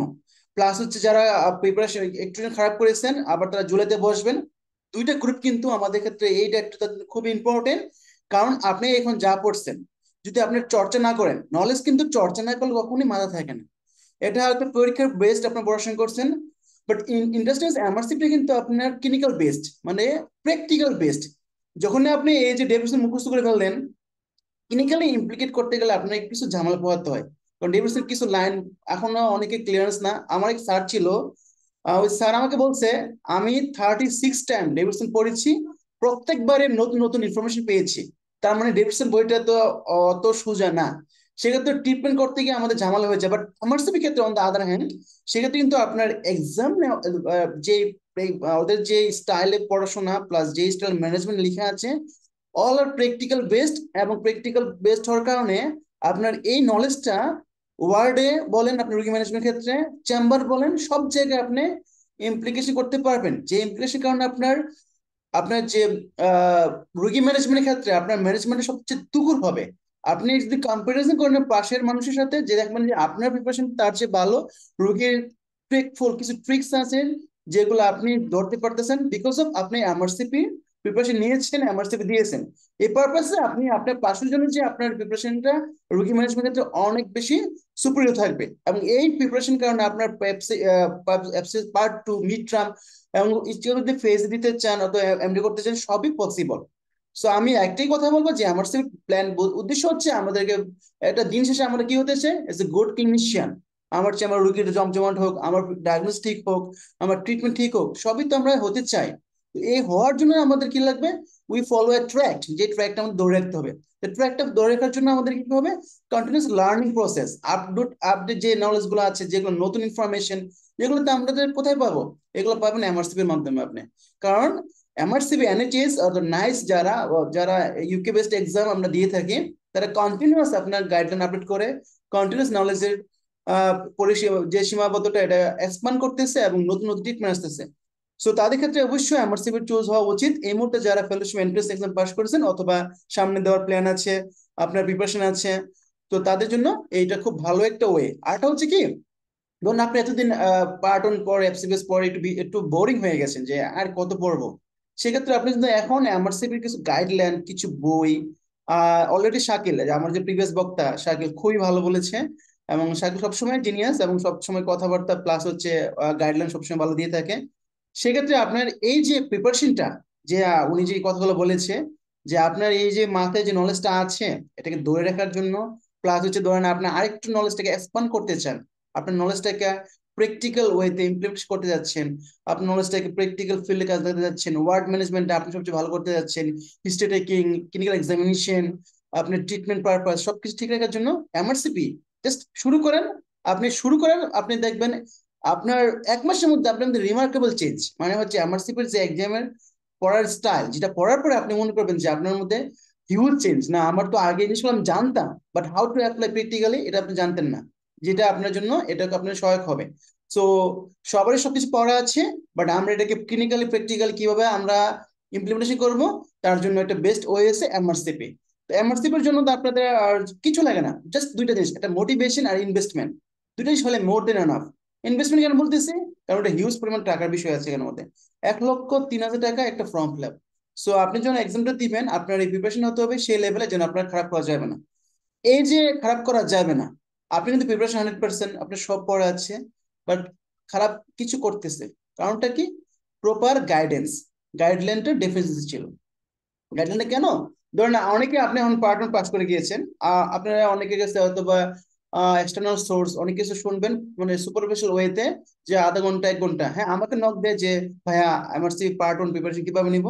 Speaker 1: প্লাস হচ্ছে যারা প্রিপারেশন একটু খারাপ করেছেন, আবার তারা জুলাইতে বসবেন, দুইটা গ্রুপ কিন্তু আমাদের ক্ষেত্রে এই ডায়েটটা খুব ইম্পর্টেন্ট। কারণ আপনি এখন যা পড়ছেন, যদি আপনি চর্চা না করেন, নলেজ কিন্তু চর্চা না করলে কখনোই মাথা থাকে না। এটা হয়তো পরীক্ষার বেসড আপনার পড়াশোনা করছেন, বাট ইন্ডাস্ট্রি এমআরসিপি কিন্তু আপনার ক্লিনিক্যাল বেসড, মানে প্র্যাকটিক্যাল বেসড। যখন আপনি এই যে ডেফিনেশন মুখস্থ করে ফেললেন, ক্লিনিক্যালি ইমপ্লিকেট করতে গেলে আপনার কিছু ঝামেলা পোহাতে হয়, কারণ ডেফিনেশন কিছু লাইন এখনো অনেকে ক্লিয়ারেন্স না। আমার এক স্যার ছিল, ওই স্যার আমাকে বলছে আমি 36 টাইম ডেভিডসন পড়েছি, প্রত্যেকবারে নতুন নতুন ইনফরমেশন পেয়েছি। তার মানে ডেভিডসন বইটা তো অত সোজা না, সেক্ষেত্রে ট্রিটমেন্ট করতে গিয়ে আমাদের ঝামেলা হয়ে যায়। বাট এমআরসিপি ক্ষেত্রে অন দ্য আদার হ্যান্ড, সেক্ষেত্রে কিন্তু আপনার এক্সাম যে ওদের যে স্টাইলে পড়াশোনা প্লাস যে স্টাইল ম্যানেজমেন্ট লেখা আছে, অল আর প্র্যাকটিক্যাল বেসড, এবং প্র্যাকটিক্যাল বেসড হওয়ার কারণে আপনার এই নলেজটা ওয়ার্ডে বলেন, আপনি রোগী ম্যানেজমেন্ট ক্ষেত্রে চেম্বার বলেন, সব জায়গায় আপনি ইমপ্লিকেশন করতে পারবেন। যে ইমপ্লিকেশন কারণে আপনার আপনার যে রোগী ম্যানেজমেন্টের ক্ষেত্রে আপনার ম্যানেজমেন্টের সবচেয়ে তুগুর হবে। আপনি যদি কম্পারিজন করেন পাশের মানুষের সাথে, যে দেখবেন যে আপনার প্রিপারেশন তার চেয়ে ভালো, রোগীর ট্রিকফুল কিছু ট্রিক্স আছে যেগুলো আপনি ধরতে পারতেছেন, বিকজ অফ আপনি এমআরসিপি প্রিপারেশন নিয়েছেন, এমআরসিপি দিয়েছেন। এই পারপাসে আপনি আপনার পাশের জন্য যে আপনার প্রিপারেশনটা রোগী ম্যানেজমেন্ট ক্ষেত্রে অনেক বেশি সুপিরিয়র থাকবে। এবং এই প্রিপারেশন কারণে আপনার পার্ট 2 মিড টার্ম এবং যদি ফেজ দিতে চান অথবা এমডি করতে চান, সবই পসিবল। সো আমি একটাই কথা বলবো যে আমার প্ল্যান উদ্দেশ্য হচ্ছে আমাদেরকে একটা দিন শেষে আমরা কি হতে চাই, এজ এ গুড ক্লিনিশিয়ান। আমার চেয়ে আমার রোগীর জমজমাট হোক, আমার ডায়াগনোস ঠিক হোক, আমার ট্রিটমেন্ট ঠিক হোক, সবই তো আমরা হতে চাই। এই হওয়ার জন্য আমাদের কি লাগবে, উই ফলো এ ট্র্যাক, যে ট্র্যাকটা আমাদের ধরে রাখতে হবে। ট্র্যাকটা ধরে রাখার জন্য আমাদের কি হবে, কন্টিনিউস লার্নিং প্রসেস, আপডেট যে নলেজ গুলো আছে, যেগুলো নতুন ইনফরমেশন, যেগুলোতে আমাদের কোথায় পাবো, এগুলো পাবেন এমআরসিপির মাধ্যমে আপনি। কারণ এমআরসিপি এনএচএস নাইস যারা যারা ইউকে বেসড এক্সাম আমরা দিয়ে থাকি, তারা কন্টিনিউয়াস আপনার গাইডলাইন আপডেট করে কন্টিনিউয়াস নলেজের পরিসীমা যে সীমাবদ্ধতা এটা এক্সপ্যান্ড করতেছে এবং নতুন নতুন ট্রিটমেন্ট আসতেছে। সো তাদের ক্ষেত্রে অবশ্যই এমআরসিপি চুজ হওয়া উচিত। এই মুহূর্তে যারা ফেলোশিপ এন্ট্রান্স এক্সাম পাস করেছেন অথবা সামনে দেওয়ার প্ল্যান আছে, আপনার প্রিপারেশন আছে, তো তাদের জন্য এইটা খুব ভালো একটা ওয়ে। আরটা হচ্ছে কি, ধরুন আপনি এতদিন পার্ট 1 পর এফসিবিএস পর একটু বোরিং হয়ে গেছেন যে আর কত পড়বো, সেক্ষেত্রে আপনি কিন্তু এখন এমআরসিপির কিছু গাইডলাইন, কিছু বই অলরেডি শাকিল, আমার যে প্রিভিয়াস বক্তা শাকিল খুবই ভালো বলেছে, এবং শাকিল সবসময় জিনিয়াস এবং সবসময় কথাবার্তা প্লাস হচ্ছে গাইডলাইন সবসময় ভালো দিয়ে থাকে। সেক্ষেত্রে আপনার এই যে প্রিপারেশনটা, যে উনি যে কথাগুলো বলেছে, যে আপনার এই যে মাথায় যে নলেজটা আছে এটাকে ধরে রাখার জন্য, প্লাস হচ্ছে ধরেন আপনি আরেকটু নলেজটাকে এক্সপান্ড করতে চান, আপনার নলেজটাকে প্র্যাকটিক্যাল ওয়েতে ইমপ্লিমেন্ট করতে যাচ্ছেন, আপনার নলেজটাকে প্র্যাকটিক্যাল ফিল্ডে কাজ করতে যাচ্ছেন, ওয়ার্ড ম্যানেজমেন্টে আপনি সবচেয়ে ভালো করতে যাচ্ছেন, হিস্ট্রি টেকিং, ক্লিনিক্যাল এক্সামিনেশন, আপনার ট্রিটমেন্ট পারপাস সবকিছু ঠিক রাখার জন্য এমআরসিপি জাস্ট শুরু করেন। আপনি শুরু করেন, আপনি দেখবেন আপনার 1 মাসের মধ্যে আপনার মধ্যে রিমার্কেবল চেঞ্জ, মানে হচ্ছে এমআরসিপির যে এক্সামের পড়ার স্টাইল, যেটা পড়ার পরে আপনি মনে করবেন যে আপনার মধ্যে হিউজ চেঞ্জ, না আমার তো আগে জিনিসগুলো আমি জানতাম, but how to apply practically এটা আপনি জানতেন না, যেটা আপনার জন্য এটা আপনার সহায়ক হবে। সো সবারই সবকিছু পড়া আছে, বাট আমরা এটাকে ক্লিনিক্যালি প্র্যাকটিক্যালি কিভাবে আমরা ইমপ্লিমেন্টেশন করব, তার জন্য একটা বেস্ট ওয়ে আছে এমআরসিপি। তো এমআরসিপির জন্য তো আপনাদের আর কিছু লাগে না, জাস্ট দুইটা জিনিস, একটা মোটিভেশন আর ইনভেস্টমেন্ট, দুইটা জিনিস হলে মোর দেন এনাফ। ইনভেস্টমেন্ট কেন বলতেছি, কারণ এটা হিউজ পরিমাণ টাকার বিষয় আছে এর মধ্যে, 1,03,000 টাকা একটা ফর্ম ফিল আপ। সো আপনি যখন এক্সামটা দিবেন, আপনার এই প্রিপারেশন হতে হবে সেই লেভেলে যেন আপনার খারাপ করা যাবে না। এই যে খারাপ করা যাবে না, আপনি কিন্তু প্রিপারেশন 100%, আপনার সব পড়া আছে, বাট খারাপ কিছু করতেছে, কারণটা কি, প্রপার গাইডেন্স, গাইডলাইনটা ডেফিসিয়েন্সি ছিল। গাইডলাইনটা কেন, ধরেন অনেকে আপনি এখন পার্ট 1 পাস করে গিয়েছেন, আপনারা অনেকের কাছে হয়তো বা এক্সটার্নাল সোর্স অনেক কিছু শুনবেন, মানে সুপারফিশিয়াল ওয়েতে, যে আধা ঘন্টা 1 ঘন্টা, হ্যাঁ আমাকে নক দেয় যে ভাইয়া এমআরসি পার্ট 1 প্রিপারেশন কিভাবে নিব।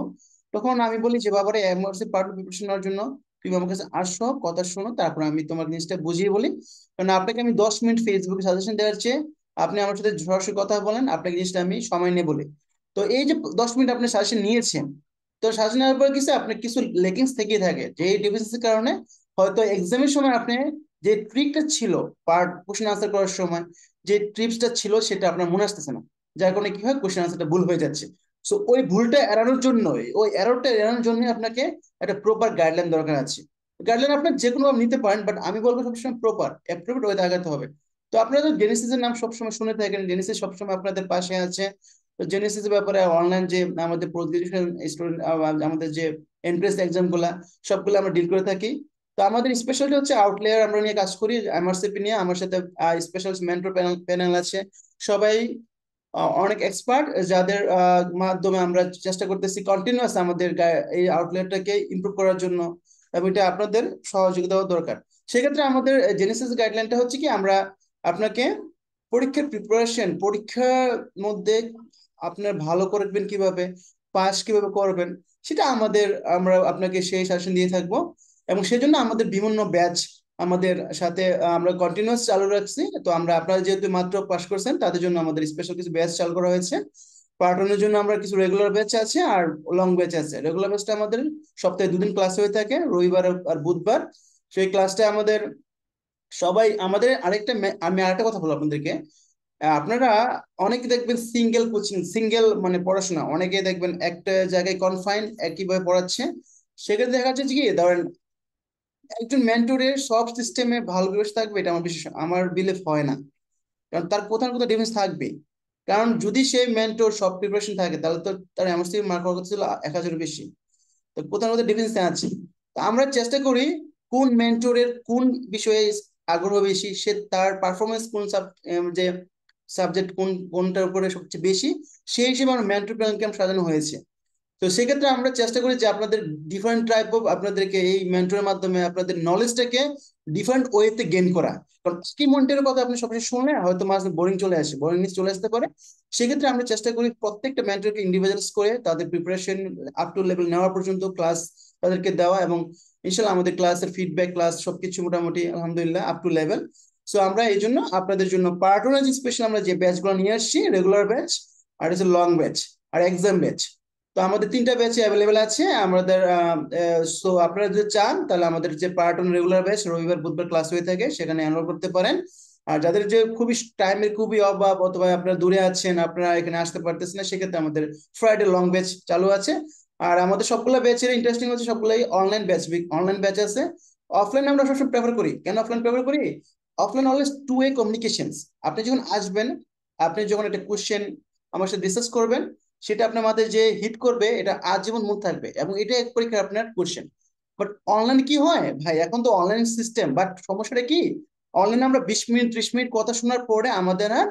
Speaker 1: তখন আমি বলি যে বাবারে এমআরসি পার্ট 1 প্রিপারেশন নেওয়ার জন্য তুমি আমার কাছে আসো, কথা শোনো, তারপর আমি তোমার জিনিসটা বুঝিয়ে বলি। কারণ আপনাকে আমি 10 মিনিট ফেসবুকে সাজেশন দেওয়ার চেয়ে আপনি আমার সাথে সরাসরি কথা বলেন, আপনাকে জিনিসটা আমি সময় নিয়ে বলি। তো এই যে 10 মিনিট আপনি সাজেশন নিয়েছেন, তো সাজেশন নেওয়ার পর কিছু আপনার কিছু লেকিংস থেকে থাকে, যে এই ডিফিসিয়েন্সির কারণে হয়তো এক্সামের সময় আপনি যে ট্রিকটা ছিল পার্ট কোশ্চেন আনসার করার সময়, যে ট্রিপসটা ছিল সেটা আপনার মনে আসতেছে না, যার কারণে কি হয় কোশ্চেন আনসারটা ভুল হয়ে যাচ্ছে। সো ওই ভুলটা এড়ানোর জন্য, ওই এররটা এড়ানোর জন্য আপনাকে একটা প্রপার গাইডলাইন দরকার আছে। গাইডলাইন আপনার যে কোনো ভাবে নিতে পারেন, বাট আমি বলবো সবসময় প্রপার অ্যাপ্রোপ্রিয়েট ওয়েতে আগাতে হবে। তো আপনারা তো জেনেসিসের নাম সবসময় শুনে থাকেন, জেনেসিস সবসময় আপনাদের পাশে আছে। তো জেনেসিসের ব্যাপারে অনলাইন যে আমাদের পোস্ট গ্রাজুয়েশন স্টুডেন্ট, আমাদের যে এন্ট্রান্স এক্সাম গুলা সবগুলো আমরা ডিল করে থাকি। তো আমাদের স্পেশালিটি হচ্ছে আউটলেয়ার আমরা নিয়ে কাজ করি, এমআরসিপি নিয়ে। আমার সাথে স্পেশাল মেন্টর প্যানেল আছে, সবাই অনেক এক্সপার্ট, যাদের মাধ্যমে আমরা চেষ্টা করতেছি কন্টিনিউয়াস আমাদের এই আউটলেটটাকে ইমপ্রুভ করার জন্য, এবং এটা আপনাদের সহযোগিতাও দরকার। সেক্ষেত্রে আমাদের জেনেসিস গাইডলাইনটা হচ্ছে কি, আমরা আপনাকে পরীক্ষার প্রিপারেশন, পরীক্ষার মধ্যে আপনার ভালো করবেন কিভাবে, পাস কিভাবে করবেন, সেটা আমরা আপনাকে সেই শাসন দিয়ে থাকবো। এবং সেজন্য আমাদের বিভিন্ন ব্যাচ আমাদের সাথে আমরা কন্টিনিউয়াস চালু রাখছি। তো আমরা, আপনারা যেহেতু মাত্র পাস করছেন, তাদের জন্য আমাদের স্পেশাল কিছু ব্যাচ চালু করা হয়েছে। পার্টনের জন্য আমরা কিছু রেগুলার ব্যাচ আছে আর লং ব্যাচ আছে। রেগুলার ব্যাচটা আমাদের সপ্তাহে 2 দিন ক্লাস হয়ে থাকে, রবিবার আর বুধবার। সেই ক্লাসটা আমাদের সবাই, আমাদের আমি আরেকটা কথা বলবো আপনাদেরকে। আপনারা অনেকে দেখবেন সিঙ্গেল কোচিং, সিঙ্গেল মানে পড়াশোনা, অনেকে দেখবেন একটা জায়গায় কনফাইন একইভাবে পড়াচ্ছে। সেক্ষেত্রে দেখা যাচ্ছে কি, ধরেন একজন মেন্টরের সব সিস্টেমে ভালো প্রিপারেশন থাকবে, এটা আমার বিলিভ হয় না। কারণ তার কোথাও না কোথাও ডিফারেন্স থাকবে। কারণ যদি সেই মেন্টর সব প্রিপারেশন থাকে, তাহলে তো তার এমএসসি মার্ক হওয়ার কথা ছিল 1000 বেশি। তো কোথাও না কোথাও ডিফারেন্স আছে। তো আমরা চেষ্টা করি কোন মেন্টরের কোন বিষয়ে আগ্রহ বেশি, সে তার পারফরমেন্স কোন যে সাবজেক্ট কোনটার উপরে সবচেয়ে বেশি, সেই হিসেবে আমার মেন্টর প্ল্যান সাজানো হয়েছে। তো সেক্ষেত্রে আমরা চেষ্টা করি যে আপনাদের ডিফারেন্ট টাইপ অফ, আপনাদেরকে এই মেন্টরের মাধ্যমে আপনাদের নলেজটাকে ডিফারেন্ট ওয়েতে গেইন করা। কারণ কি মেন্টরের কথা আপনি সবসময় শুনলে হয়তো মাঝে বোরিং চলে আসে, বোরিংনেস চলে আসতে পারে। সেক্ষেত্রে আমরা চেষ্টা করি প্রত্যেকটা মেন্টরকে ইন্ডিভিজুয়ালাইজ করে তাদের প্রিপারেশন আপ টু লেভেল নেওয়া পর্যন্ত ক্লাস তাদেরকে দেওয়া, এবং ইনশাল্লাহ আমাদের ক্লাসের ফিডব্যাক, ক্লাস সবকিছু মোটামুটি আলহামদুলিল্লাহ আপ টু লেভেল। সো আমরা এই জন্য আপনাদের জন্য পার্টনার স্পেশাল আমরা যে ব্যাচগুলো নিয়ে আসছি, রেগুলার ব্যাচ, আর হচ্ছে লং ব্যাচ, আর এক্সাম ব্যাচ। তো আমাদের 3টা ব্যাচ অ্যাভেলেবেল আছে আমাদের। সো আপনারা যদি চান, তাহলে আমাদের যে পার্টন রেগুলার ব্যাচ রবিবার বুধবার ক্লাস হয়ে থাকে, সেখানে এনরোল করতে পারেন। আর যাদের যে খুবই টাইমের খুবই অভাব, অথবা আপনারা দূরে আছেন, আপনারা এখানে আসতে পারতেছেন না, সেক্ষেত্রে আমাদের ফ্রাইডে লং ব্যাচ চালু আছে। আর আমাদের সবগুলো ব্যাচের ইন্টারেস্টিং হচ্ছে সবগুলাই অনলাইন ব্যাচ আছে। অফলাইন আমরা সবসময় প্রেফার করি। কেন অফলাইন প্রেফার করি? Offline always two way communications. আপনি যখন আসবেন, আপনি যখন একটা কোশ্চেন আমার সাথে ডিসকাস করবেন, সেটা আপনার মাথায় যে হিট করবে, এটা আজীবন মনে থাকবে, এবং এটা এক পরীক্ষা আপনার কোশ্চেন। বাট অনলাইন কি হয় ভাই, এখন তো অনলাইন সিস্টেম, বাট সমস্যাটা কি, অনলাইনে আমরা 20 মিনিট 30 মিনিট কথা শোনার পরে আমাদের আর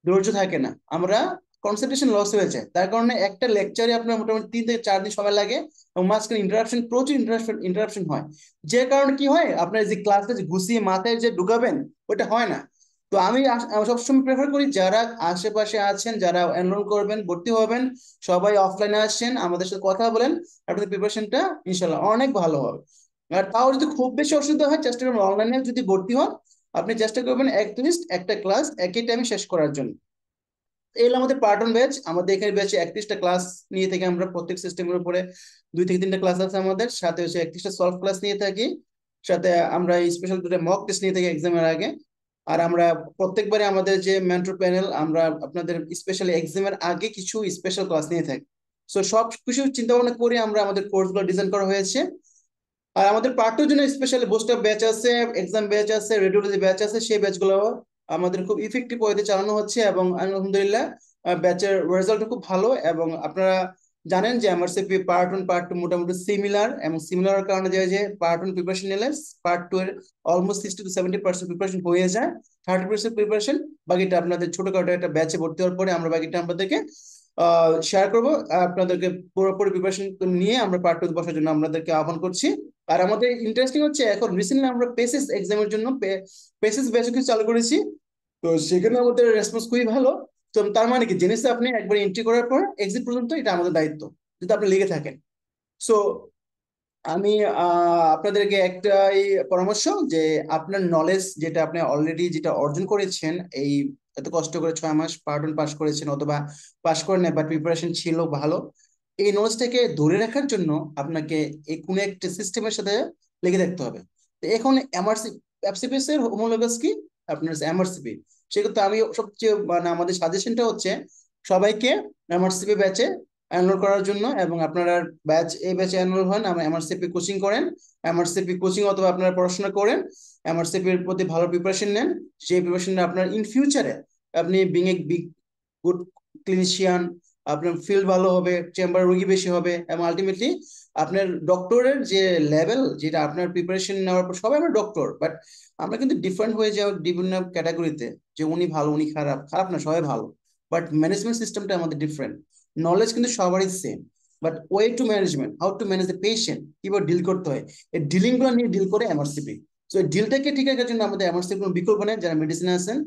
Speaker 1: ধৈর্য থাকে না, আমরা কনসেন্ট্রেশন লস হয়ে যায়। তার কারণে একটা লেকচারে আপনার মোটামুটি 3 থেকে 4 দিন সময় লাগে, এবং মাঝখানে প্রচুর ইন্টারাপশন হয়। যে কারণে কি হয়, আপনার যে ক্লাসটা যে গুছিয়ে মাথায় যে ঢুকাবেন, ওটা হয় না। তো আমি সবসময় প্রেফার করি, যারা আশেপাশে আছেন, যারা এনরোল করবেন, ভর্তি হবেন, সবাই অফলাইনে আসছেন, আমাদের সাথে কথা বলেন, আপনাদের প্রিপারেশনটা ইনশাল্লাহ অনেক ভালো হবে। আর তাও যদি খুব বেশি অসুবিধা হয়, চেষ্টা করবেন অনলাইনে যদি ভর্তি হন, আপনি চেষ্টা করবেন অ্যাটলিস্ট একটা ক্লাস একই টাইমে শেষ করার জন্য। এই হলো আমাদের পার্টন ব্যাচ। আমাদের এখানে ব্যাচে 31টা ক্লাস নিয়ে থেকে আমরা প্রত্যেক সিস্টেমের উপরে 2 থেকে 3টা ক্লাস আছে আমাদের সাথে, হচ্ছে 31টা সলভ ক্লাস নিয়ে থাকি। সাথে আমরা স্পেশাল 2টা মক টেস্ট নিয়ে থাকি এক্সামের আগে। আর আমরা প্রত্যেকবারে আমাদের যে মেন্টর প্যানেল, আমরা আপনাদের স্পেশালি এক্সামের আগে কিছু স্পেশাল ক্লাস নিয়ে থাকি। সো সব কিছু চিন্তা ভাবনা করে আমরা আমাদের কোর্সগুলো ডিজাইন করা হয়েছে। আর আমাদের পার্ট টুর জন্য স্পেশালি বুস্টার ব্যাচ আছে, এক্সাম ব্যাচ আছে, রেডিওলজি ব্যাচ আছে। সেই ব্যাচগুলো আমাদের খুব ইফেক্টিভ ওয়েতে চালানো হচ্ছে, এবং আলহামদুলিল্লাহ ব্যাচের রেজাল্ট খুব ভালো। এবং আপনারা জানেন যে এমআরসিপি পার্ট 1 পার্ট 2 মোটামুটি সিমিলার, এবং সিমিলার কারণে যে পার্ট 1 প্রিপারেশন নিলে পার্ট 2 এর অলমোস্ট 60 to 70% প্রিপারেশন হয়ে যায়। 30% প্রিপারেশন বাকিটা আপনাদের ছোটখাটো একটা ব্যাচে ভর্তি হওয়ার পরে আমরা বাকিটা আপনাদেরকে শেয়ার করবো। আপনাদেরকে পুরোপুরি প্রিপারেশন নিয়ে আমরা পার্ট 2 বসার জন্য আপনাদেরকে আহ্বান করছি। আর আমাদের ইন্টারেস্টিং হচ্ছে, এখন রিসেন্টলি আমরা পেসেস এক্সামের জন্য পেসেস ব্যাচ কিছু চালু করেছি। তো সেখানে আমাদের রেসপন্স খুবই ভালো। তো তার মানে কি, জিনিসটা আপনি একবার এন্ট্রি করার পর এক্সিট পর্যন্ত এটা আমাদের দায়িত্ব, যদি আপনি লেগে থাকেন। সো আমি আপনাদেরকে একটা এই পরামর্শ, যে আপনার নলেজ যেটা আপনি অলরেডি যেটা অর্জন করেছেন, এই এত কষ্ট করে 6 মাস পার্ট 1 পাস করেছেন, অথবা পাস করেন না বাট প্রিপারেশন ছিল ভালো, এই নলেজটাকে ধরে রাখার জন্য আপনাকে এই কোনো একটা সিস্টেমের সাথে লেগে থাকতে হবে। তো এখন এফসিপিএস এর হোমোলগাস কি, আপনার এমআরসিপি। সেক্ষেত্রে আমি সবচেয়ে মানে আমাদের সাজেশনটা হচ্ছে সবাইকে এমআরসিপি ব্যাচে এনরোল করার জন্য, এবং আপনারা এই ব্যাচে এনরোল হন, এমআরসিপি কোচিং করেন, এমআরসিপি কোচিং অথবা আপনারা পড়াশোনা করেন, এমআরসিপি এর প্রতি ভালো প্রিপারেশন নেন। সেই প্রিপারেশন আপনার ইন ফিউচারে আপনি being a big good clinician, আপনার ফিল্ড ভালো হবে, চেম্বার রোগী বেশি হবে, এবং আলটিমেটলি আপনার ডক্টরের যে লেভেল, যেটা আপনার প্রিপারেশন নেওয়ার পর, সবাই আমরা ডক্টর, বাট আমরা কিন্তু ডিফারেন্ট হয়ে যাওয়ার বিভিন্ন ক্যাটাগরিতে, যে উনি ভালো উনি খারাপ, খারাপ না, সবাই ভালো, বাট ম্যানেজমেন্ট সিস্টেমটা আমাদের ডিফারেন্ট। নলেজ কিন্তু সবারই same, but way to management, how to manage the patient, কিভাবে ডিল করতে হয়, এই ডিলিং গুলো নিয়ে ডিল করে এমআরসিপি। সো এই ডিলটাকে ঠিক রাখার জন্য আমাদের এমআরসিপি কোনো বিকল্প নেই, যারা মেডিসিনে আছেন।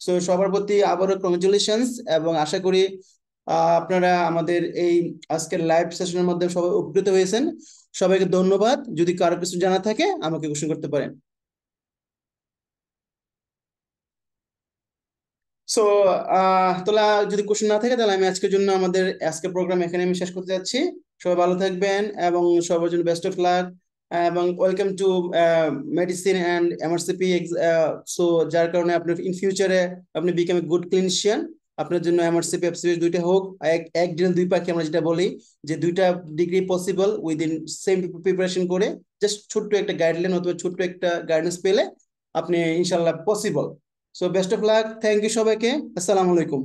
Speaker 1: সো সবার প্রতি আবারও কংগ্রেচুলেশনস, এবং আশা করি আপনারা আমাদের এই আজকের লাইভ সেশনের মধ্যে সবাই উপকৃত হয়েছেন। সবাইকে ধন্যবাদ। যদি কারো কিছু জানা থাকে আমাকে কোশ্চেন করতে পারেন। সো তাহলে যদি কোশ্চেন না থাকে, তাহলে আমি আজকের জন্য আজকের প্রোগ্রাম এখানে আমি শেষ করতে যাচ্ছি। সবাই ভালো থাকবেন এবং সবার জন্য বেস্ট অফ লাক, এবং welcome to medicine and MRCP. So যার কারণে আপনার ইন ফিউচারে আপনি বিকাম এ গুড ক্লিনিশিয়ান। আপনার জন্য এমআরসিপি এফসিপি দুইটা হোক, এক ডিল দুই পাখি আমরা যেটা বলি, যে দুইটা degree possible within same preparation করে, জাস্ট ছোট্ট একটা গাইডলাইন অথবা ছোট্ট একটা গাইডেন্স পেলে আপনি ইনশাল্লাহ possible. So best of luck, thank you সবাইকে, আসসালামু আলাইকুম।